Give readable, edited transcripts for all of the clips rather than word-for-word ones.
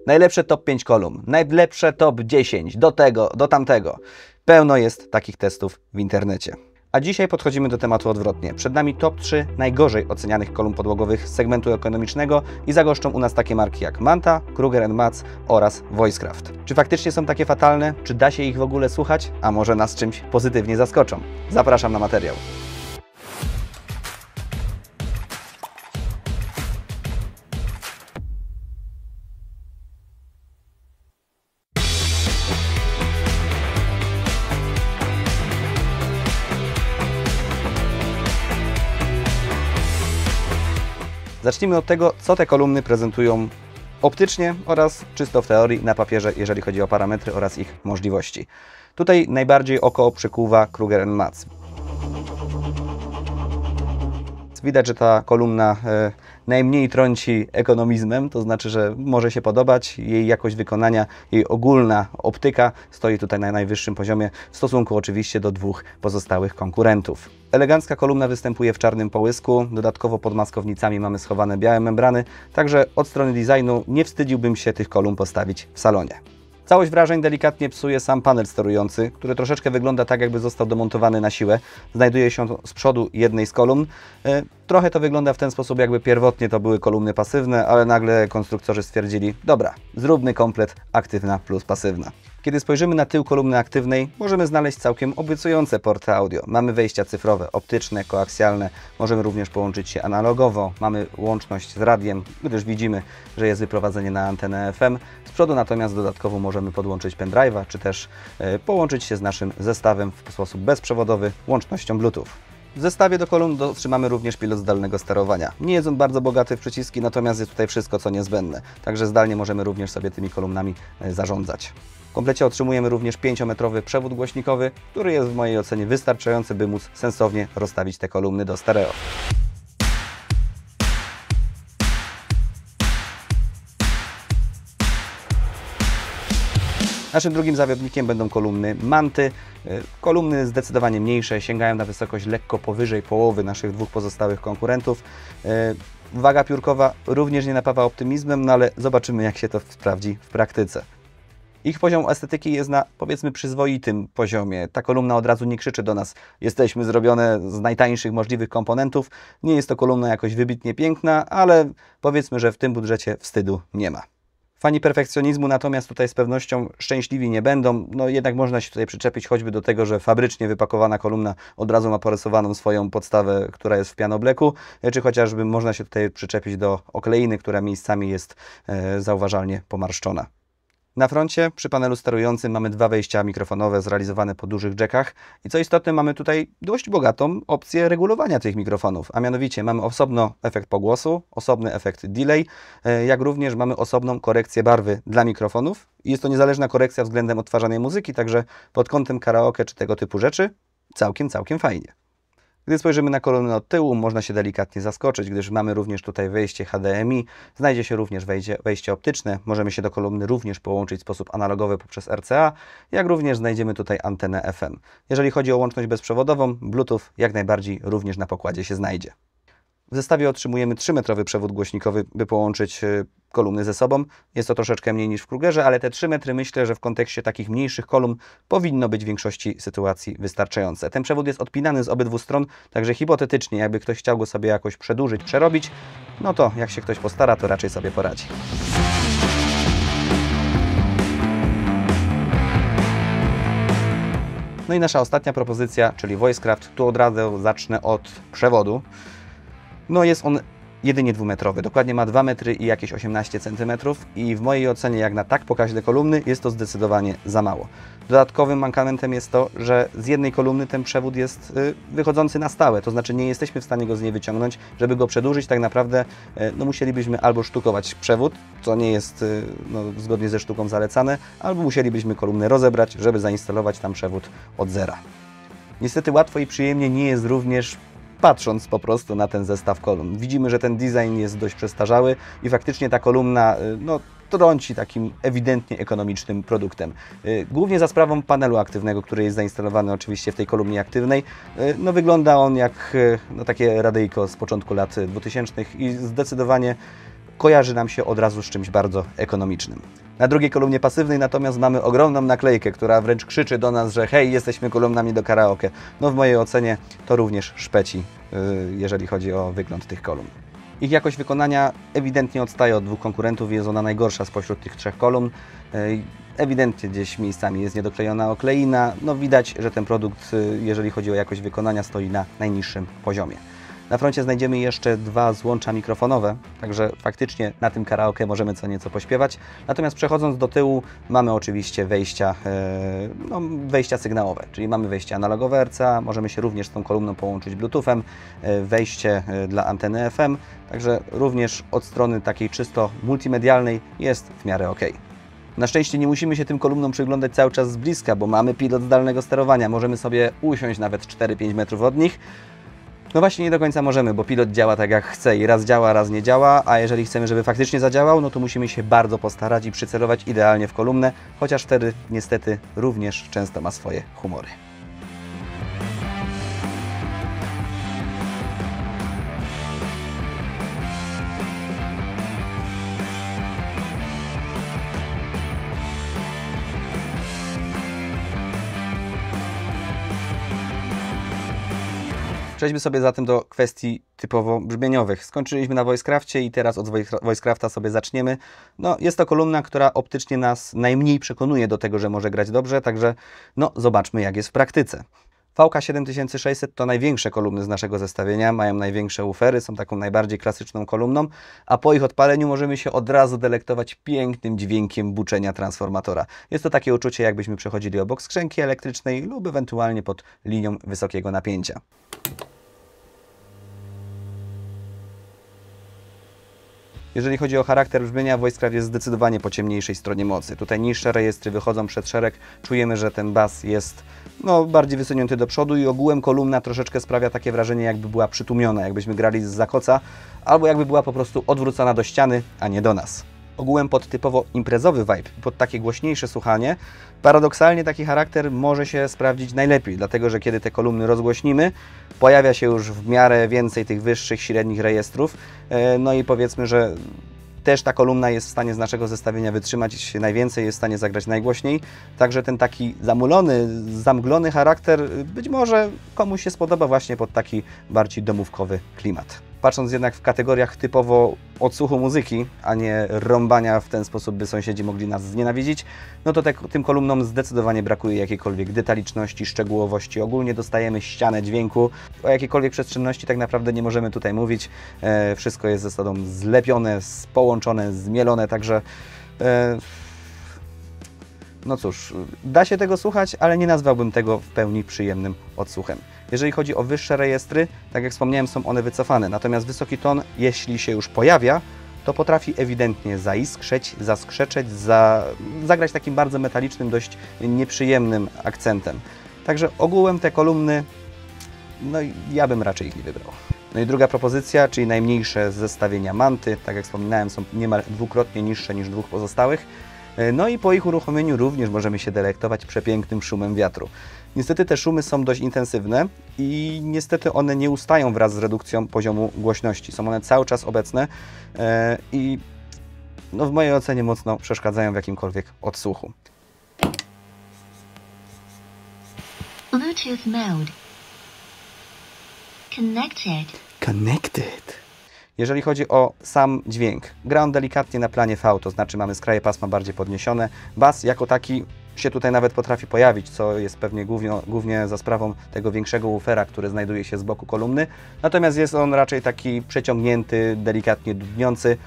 Najlepsze top 5 kolumn, najlepsze top 10, do tego, do tamtego. Pełno jest takich testów w internecie. A dzisiaj podchodzimy do tematu odwrotnie. Przed nami top 3 najgorzej ocenianych kolumn podłogowych z segmentu ekonomicznego i zagoszczą u nas takie marki jak Manta, Kruger & Matz oraz Voicecraft. Czy faktycznie są takie fatalne? Czy da się ich w ogóle słuchać? A może nas czymś pozytywnie zaskoczą? Zapraszam na materiał. Zacznijmy od tego, co te kolumny prezentują optycznie oraz czysto w teorii na papierze, jeżeli chodzi o parametry oraz ich możliwości. Tutaj najbardziej oko przykuwa Kruger & Matz. Widać, że ta kolumna najmniej trąci ekonomizmem, to znaczy, że może się podobać. Jej jakość wykonania, jej ogólna optyka stoi tutaj na najwyższym poziomie w stosunku oczywiście do dwóch pozostałych konkurentów. Elegancka kolumna występuje w czarnym połysku, dodatkowo pod maskownicami mamy schowane białe membrany, także od strony designu nie wstydziłbym się tych kolumn postawić w salonie. Całość wrażeń delikatnie psuje sam panel sterujący, który troszeczkę wygląda tak, jakby został domontowany na siłę. Znajduje się z przodu jednej z kolumn. Trochę to wygląda w ten sposób, jakby pierwotnie to były kolumny pasywne, ale nagle konstruktorzy stwierdzili, dobra, zróbmy komplet aktywna plus pasywna. Kiedy spojrzymy na tył kolumny aktywnej, możemy znaleźć całkiem obiecujące porty audio. Mamy wejścia cyfrowe, optyczne, koaksjalne, możemy również połączyć się analogowo, mamy łączność z radiem, gdyż widzimy, że jest wyprowadzenie na antenę FM. Z przodu natomiast dodatkowo możemy podłączyć pendrive'a, czy też połączyć się z naszym zestawem w sposób bezprzewodowy łącznością Bluetooth. W zestawie do kolumn otrzymamy również pilot zdalnego sterowania. Nie jest on bardzo bogaty w przyciski, natomiast jest tutaj wszystko, co niezbędne. Także zdalnie możemy również sobie tymi kolumnami zarządzać. W komplecie otrzymujemy również 5-metrowy przewód głośnikowy, który jest w mojej ocenie wystarczający, by móc sensownie rozstawić te kolumny do stereo. Naszym drugim zawodnikiem będą kolumny Manty. Kolumny zdecydowanie mniejsze, sięgają na wysokość lekko powyżej połowy naszych dwóch pozostałych konkurentów. Waga piórkowa również nie napawa optymizmem, no ale zobaczymy, jak się to sprawdzi w praktyce. Ich poziom estetyki jest na, powiedzmy, przyzwoitym poziomie. Ta kolumna od razu nie krzyczy do nas, jesteśmy zrobione z najtańszych możliwych komponentów. Nie jest to kolumna jakoś wybitnie piękna, ale powiedzmy, że w tym budżecie wstydu nie ma. Fani perfekcjonizmu natomiast tutaj z pewnością szczęśliwi nie będą, no jednak można się tutaj przyczepić choćby do tego, że fabrycznie wypakowana kolumna od razu ma porysowaną swoją podstawę, która jest w pianobleku, czy chociażby można się tutaj przyczepić do okleiny, która miejscami jest zauważalnie pomarszczona. Na froncie przy panelu sterującym mamy dwa wejścia mikrofonowe zrealizowane po dużych jackach i co istotne mamy tutaj dość bogatą opcję regulowania tych mikrofonów, a mianowicie mamy osobno efekt pogłosu, osobny efekt delay, jak również mamy osobną korekcję barwy dla mikrofonów. Jest to niezależna korekcja względem odtwarzanej muzyki, także pod kątem karaoke czy tego typu rzeczy całkiem fajnie. Gdy spojrzymy na kolumnę od tyłu, można się delikatnie zaskoczyć, gdyż mamy również tutaj wejście HDMI, znajdzie się również wejście optyczne, możemy się do kolumny również połączyć w sposób analogowy poprzez RCA, jak również znajdziemy tutaj antenę FM. Jeżeli chodzi o łączność bezprzewodową, Bluetooth jak najbardziej również na pokładzie się znajdzie. W zestawie otrzymujemy 3-metrowy przewód głośnikowy, by połączyć kolumny ze sobą. Jest to troszeczkę mniej niż w Krugerze, ale te 3 metry myślę, że w kontekście takich mniejszych kolumn powinno być w większości sytuacji wystarczające. Ten przewód jest odpinany z obydwu stron, także hipotetycznie, jakby ktoś chciał go sobie jakoś przedłużyć, przerobić, no to jak się ktoś postara, to raczej sobie poradzi. No i nasza ostatnia propozycja, czyli Voicecraft. Tu od razu zacznę od przewodu. No jest on jedynie 2-metrowy, dokładnie ma 2 metry i jakieś 18 cm i w mojej ocenie jak na tak pokaźne kolumny jest to zdecydowanie za mało. Dodatkowym mankamentem jest to, że z jednej kolumny ten przewód jest wychodzący na stałe, to znaczy nie jesteśmy w stanie go z niej wyciągnąć. Żeby go przedłużyć, tak naprawdę no, musielibyśmy albo sztukować przewód, co nie jest zgodnie ze sztuką zalecane, albo musielibyśmy kolumnę rozebrać, żeby zainstalować tam przewód od zera. Niestety łatwo i przyjemnie nie jest również patrząc po prostu na ten zestaw kolumn. Widzimy, że ten design jest dość przestarzały i faktycznie ta kolumna trąci takim ewidentnie ekonomicznym produktem. Głównie za sprawą panelu aktywnego, który jest zainstalowany oczywiście w tej kolumnie aktywnej. No, wygląda on jak takie radyjko z początku lat 2000 i zdecydowanie kojarzy nam się od razu z czymś bardzo ekonomicznym. Na drugiej kolumnie pasywnej natomiast mamy ogromną naklejkę, która wręcz krzyczy do nas, że hej, jesteśmy kolumnami do karaoke. No w mojej ocenie to również szpeci, jeżeli chodzi o wygląd tych kolumn. Ich jakość wykonania ewidentnie odstaje od dwóch konkurentów i jest ona najgorsza spośród tych trzech kolumn. Ewidentnie gdzieś miejscami jest niedoklejona okleina. No widać, że ten produkt, jeżeli chodzi o jakość wykonania, stoi na najniższym poziomie. Na froncie znajdziemy jeszcze dwa złącza mikrofonowe, także faktycznie na tym karaoke możemy co nieco pośpiewać. Natomiast przechodząc do tyłu mamy oczywiście wejścia sygnałowe, czyli mamy wejście analogowe RCA, możemy się również z tą kolumną połączyć Bluetoothem, wejście dla anteny FM, także również od strony takiej czysto multimedialnej jest w miarę ok. Na szczęście nie musimy się tym kolumnom przyglądać cały czas z bliska, bo mamy pilot zdalnego sterowania, możemy sobie usiąść nawet 4-5 metrów od nich. No właśnie nie do końca możemy, bo pilot działa tak jak chce i raz działa, raz nie działa, a jeżeli chcemy, żeby faktycznie zadziałał, no to musimy się bardzo postarać i przycelować idealnie w kolumnę, chociaż wtedy niestety również często ma swoje humory. Przejdźmy sobie zatem do kwestii typowo brzmieniowych. Skończyliśmy na Voicecrafcie i teraz od Voicecrafta sobie zaczniemy. No, jest to kolumna, która optycznie nas najmniej przekonuje do tego, że może grać dobrze, także no, zobaczmy jak jest w praktyce. VK7600 to największe kolumny z naszego zestawienia, mają największe ufery, są taką najbardziej klasyczną kolumną, a po ich odpaleniu możemy się od razu delektować pięknym dźwiękiem buczenia transformatora. Jest to takie uczucie, jakbyśmy przechodzili obok skrzynki elektrycznej lub ewentualnie pod linią wysokiego napięcia. Jeżeli chodzi o charakter brzmienia, Voicecraft jest zdecydowanie po ciemniejszej stronie mocy. Tutaj niższe rejestry wychodzą przed szereg, czujemy, że ten bas jest bardziej wysunięty do przodu i ogółem kolumna troszeczkę sprawia takie wrażenie, jakby była przytłumiona, jakbyśmy grali z zakoca, albo jakby była po prostu odwrócona do ściany, a nie do nas. Ogółem pod typowo imprezowy vibe, pod takie głośniejsze słuchanie, paradoksalnie taki charakter może się sprawdzić najlepiej, dlatego że kiedy te kolumny rozgłośnimy, pojawia się już w miarę więcej tych wyższych, średnich rejestrów, no i powiedzmy, że też ta kolumna jest w stanie z naszego zestawienia wytrzymać najwięcej, jest w stanie zagrać najgłośniej, także ten taki zamulony, zamglony charakter być może komuś się spodoba właśnie pod taki bardziej domówkowy klimat. Patrząc jednak w kategoriach typowo odsłuchu muzyki, a nie rąbania w ten sposób, by sąsiedzi mogli nas znienawidzić, no to tym kolumnom zdecydowanie brakuje jakiejkolwiek detaliczności, szczegółowości. Ogólnie dostajemy ścianę dźwięku. O jakiejkolwiek przestrzenności tak naprawdę nie możemy tutaj mówić. Wszystko jest ze sobą zlepione, połączone, zmielone, także no cóż, da się tego słuchać, ale nie nazwałbym tego w pełni przyjemnym odsłuchem. Jeżeli chodzi o wyższe rejestry, tak jak wspomniałem, są one wycofane, natomiast wysoki ton, jeśli się już pojawia, to potrafi ewidentnie zaiskrzeć, zaskrzeczeć, zagrać takim bardzo metalicznym, dość nieprzyjemnym akcentem. Także ogółem te kolumny, no ja bym raczej ich nie wybrał. No i druga propozycja, czyli najmniejsze z zestawienia Manty, tak jak wspominałem, są niemal dwukrotnie niższe niż dwóch pozostałych. No i po ich uruchomieniu również możemy się delektować przepięknym szumem wiatru. Niestety te szumy są dość intensywne i niestety one nie ustają wraz z redukcją poziomu głośności. Są one cały czas obecne i no w mojej ocenie mocno przeszkadzają w jakimkolwiek odsłuchu. Bluetooth mode. Connected. Jeżeli chodzi o sam dźwięk, gra on delikatnie na planie V, to znaczy mamy skraje pasma bardziej podniesione. Bas jako taki się tutaj nawet potrafi pojawić, co jest pewnie głównie za sprawą tego większego woofera, który znajduje się z boku kolumny. Natomiast jest on raczej taki przeciągnięty, delikatnie dudniący.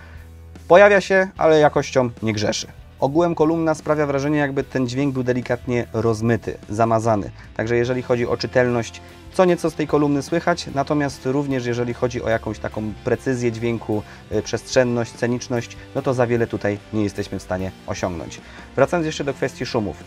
Pojawia się, ale jakością nie grzeszy. Ogółem kolumna sprawia wrażenie, jakby ten dźwięk był delikatnie rozmyty, zamazany. Także jeżeli chodzi o czytelność, co nieco z tej kolumny słychać, natomiast również jeżeli chodzi o jakąś taką precyzję dźwięku, przestrzenność, sceniczność, no to za wiele tutaj nie jesteśmy w stanie osiągnąć. Wracając jeszcze do kwestii szumów.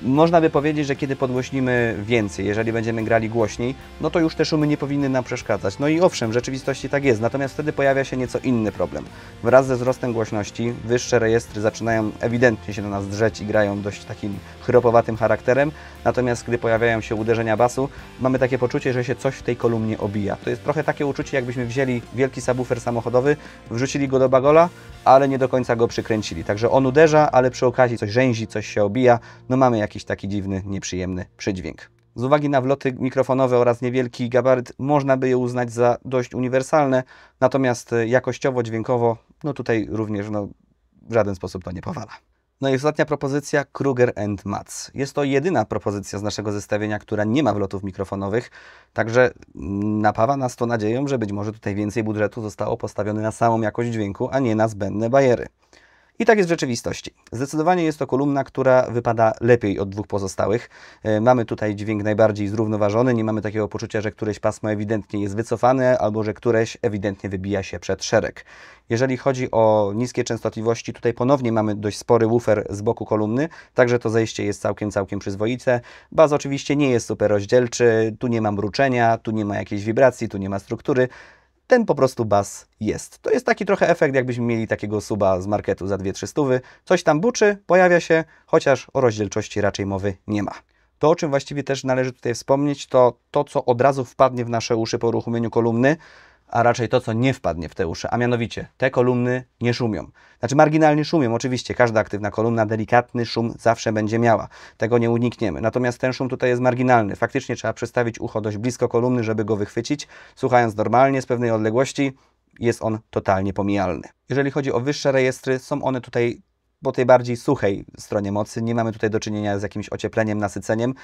Można by powiedzieć, że kiedy podgłośnimy więcej, jeżeli będziemy grali głośniej, no to już te szumy nie powinny nam przeszkadzać. No i owszem, w rzeczywistości tak jest, natomiast wtedy pojawia się nieco inny problem. Wraz ze wzrostem głośności wyższe rejestry zaczynają ewidentnie się do nas drzeć i grają dość takim chropowatym charakterem, natomiast gdy pojawiają się uderzenia basu, mamy takie poczucie, że się coś w tej kolumnie obija. To jest trochę takie uczucie, jakbyśmy wzięli wielki subwoofer samochodowy, wrzucili go do bagola, ale nie do końca go przykręcili. Także on uderza, ale przy okazji coś rzęzi, coś się obija, no mamy jakiś taki dziwny, nieprzyjemny przydźwięk. Z uwagi na wloty mikrofonowe oraz niewielki gabaryt można by je uznać za dość uniwersalne, natomiast jakościowo, dźwiękowo, no tutaj również w żaden sposób to nie powala. No i ostatnia propozycja, Kruger Mats. Jest to jedyna propozycja z naszego zestawienia, która nie ma wlotów mikrofonowych, także napawa nas to nadzieją, że być może tutaj więcej budżetu zostało postawione na samą jakość dźwięku, a nie na zbędne bajery. I tak jest w rzeczywistości. Zdecydowanie jest to kolumna, która wypada lepiej od dwóch pozostałych. Mamy tutaj dźwięk najbardziej zrównoważony, nie mamy takiego poczucia, że któreś pasmo ewidentnie jest wycofane, albo że któreś ewidentnie wybija się przed szereg. Jeżeli chodzi o niskie częstotliwości, tutaj ponownie mamy dość spory woofer z boku kolumny, także to zejście jest całkiem przyzwoite. Bas oczywiście nie jest super rozdzielczy, tu nie ma mruczenia, tu nie ma jakiejś wibracji, tu nie ma struktury. Ten po prostu bas jest. To jest taki trochę efekt, jakbyśmy mieli takiego suba z marketu za 2-3 stówy. Coś tam buczy, pojawia się, chociaż o rozdzielczości raczej mowy nie ma. To, o czym właściwie też należy tutaj wspomnieć, to to, co od razu wpadnie w nasze uszy po uruchomieniu kolumny, a raczej to, co nie wpadnie w te uszy, a mianowicie te kolumny nie szumią. Znaczy marginalnie szumią, oczywiście każda aktywna kolumna delikatny szum zawsze będzie miała. Tego nie unikniemy. Natomiast ten szum tutaj jest marginalny. Faktycznie trzeba przystawić ucho dość blisko kolumny, żeby go wychwycić. Słuchając normalnie, z pewnej odległości, jest on totalnie pomijalny. Jeżeli chodzi o wyższe rejestry, są one tutaj po tej bardziej suchej stronie mocy. Nie mamy tutaj do czynienia z jakimś ociepleniem, nasyceniem.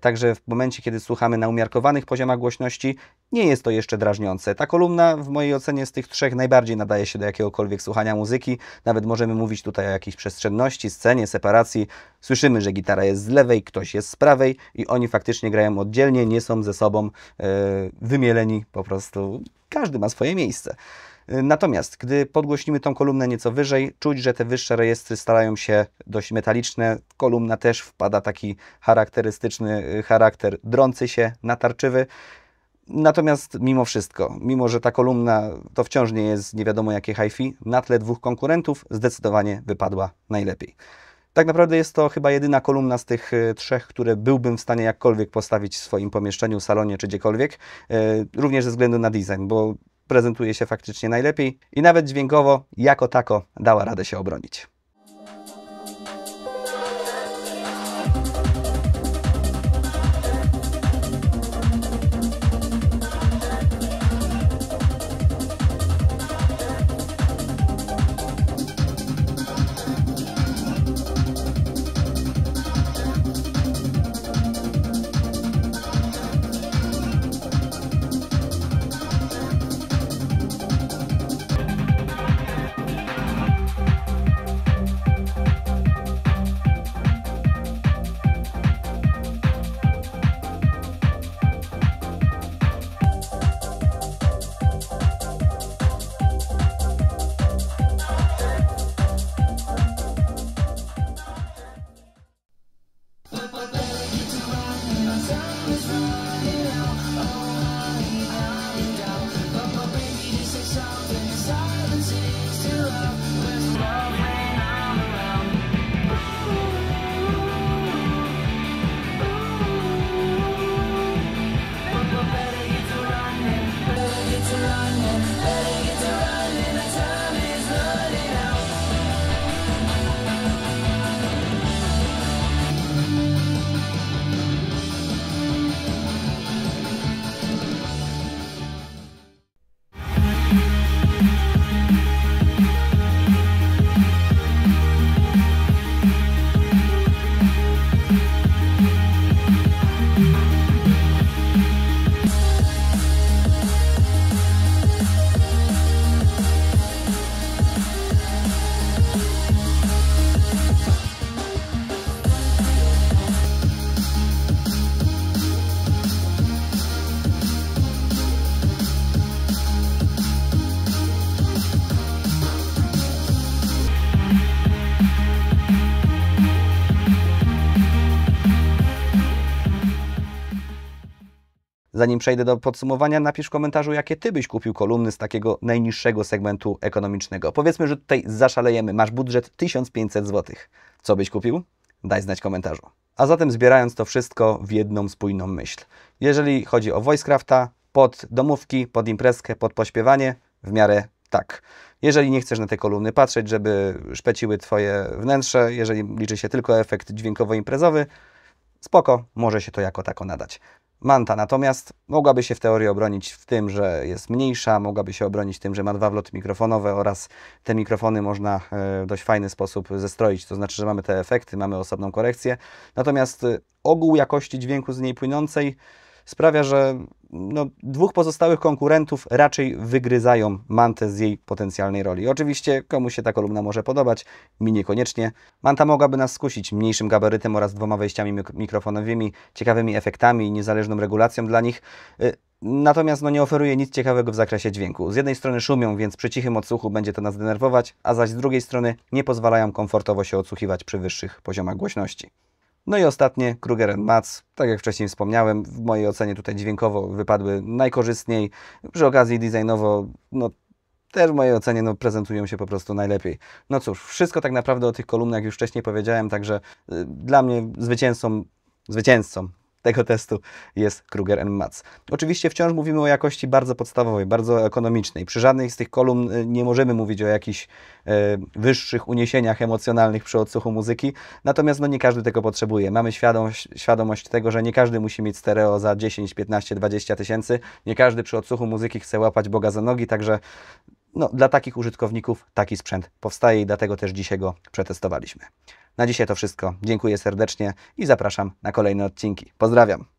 Także w momencie, kiedy słuchamy na umiarkowanych poziomach głośności, nie jest to jeszcze drażniące. Ta kolumna w mojej ocenie z tych trzech najbardziej nadaje się do jakiegokolwiek słuchania muzyki. Nawet możemy mówić tutaj o jakiejś przestrzenności, scenie, separacji. Słyszymy, że gitara jest z lewej, ktoś jest z prawej i oni faktycznie grają oddzielnie, nie są ze sobą wymieleni po prostu. Każdy ma swoje miejsce. Natomiast, gdy podgłośnimy tą kolumnę nieco wyżej, czuć, że te wyższe rejestry starają się dość metaliczne. Kolumna też wpada taki charakterystyczny charakter drący się, natarczywy. Natomiast mimo wszystko, mimo że ta kolumna to wciąż nie jest nie wiadomo jakie hi-fi, na tle dwóch konkurentów zdecydowanie wypadła najlepiej. Tak naprawdę jest to chyba jedyna kolumna z tych trzech, które byłbym w stanie jakkolwiek postawić w swoim pomieszczeniu, salonie czy gdziekolwiek. Również ze względu na design, bo prezentuje się faktycznie najlepiej i nawet dźwiękowo, jako tako, dała radę się obronić. Zanim przejdę do podsumowania, napisz w komentarzu, jakie Ty byś kupił kolumny z takiego najniższego segmentu ekonomicznego. Powiedzmy, że tutaj zaszalejemy, masz budżet 1500 zł. Co byś kupił? Daj znać w komentarzu. A zatem zbierając to wszystko w jedną spójną myśl. Jeżeli chodzi o Voicecrafta, pod domówki, pod imprezkę, pod pośpiewanie, w miarę tak. Jeżeli nie chcesz na te kolumny patrzeć, żeby szpeciły Twoje wnętrze, jeżeli liczy się tylko efekt dźwiękowo-imprezowy, spoko, może się to jako tako nadać. Manta natomiast mogłaby się w teorii obronić w tym, że jest mniejsza, mogłaby się obronić tym, że ma 2 wloty mikrofonowe oraz te mikrofony można w dość fajny sposób zestroić, to znaczy, że mamy te efekty, mamy osobną korekcję. Natomiast ogół jakości dźwięku z niej płynącej sprawia, że dwóch pozostałych konkurentów raczej wygryzają Mantę z jej potencjalnej roli. Oczywiście komuś się ta kolumna może podobać, mi niekoniecznie. Manta mogłaby nas skusić mniejszym gabarytem oraz 2 wejściami mikrofonowymi, ciekawymi efektami i niezależną regulacją dla nich. Natomiast nie oferuje nic ciekawego w zakresie dźwięku. Z jednej strony szumią, więc przy cichym odsłuchu będzie to nas denerwować, a zaś z drugiej strony nie pozwalają komfortowo się odsłuchiwać przy wyższych poziomach głośności. No i ostatnie, Kruger & Matz. Tak jak wcześniej wspomniałem, w mojej ocenie tutaj dźwiękowo wypadły najkorzystniej. Przy okazji designowo, też w mojej ocenie prezentują się po prostu najlepiej. No cóż, wszystko tak naprawdę o tych kolumnach już wcześniej powiedziałem, także dla mnie zwycięzcą tego testu jest Kruger & Matz. Oczywiście wciąż mówimy o jakości bardzo podstawowej, bardzo ekonomicznej. Przy żadnej z tych kolumn nie możemy mówić o jakichś wyższych uniesieniach emocjonalnych przy odsłuchu muzyki, natomiast nie każdy tego potrzebuje. Mamy świadomość tego, że nie każdy musi mieć stereo za 10, 15, 20 tysięcy. Nie każdy przy odsłuchu muzyki chce łapać Boga za nogi, także dla takich użytkowników taki sprzęt powstaje i dlatego też dzisiaj go przetestowaliśmy. Na dzisiaj to wszystko. Dziękuję serdecznie i zapraszam na kolejne odcinki. Pozdrawiam!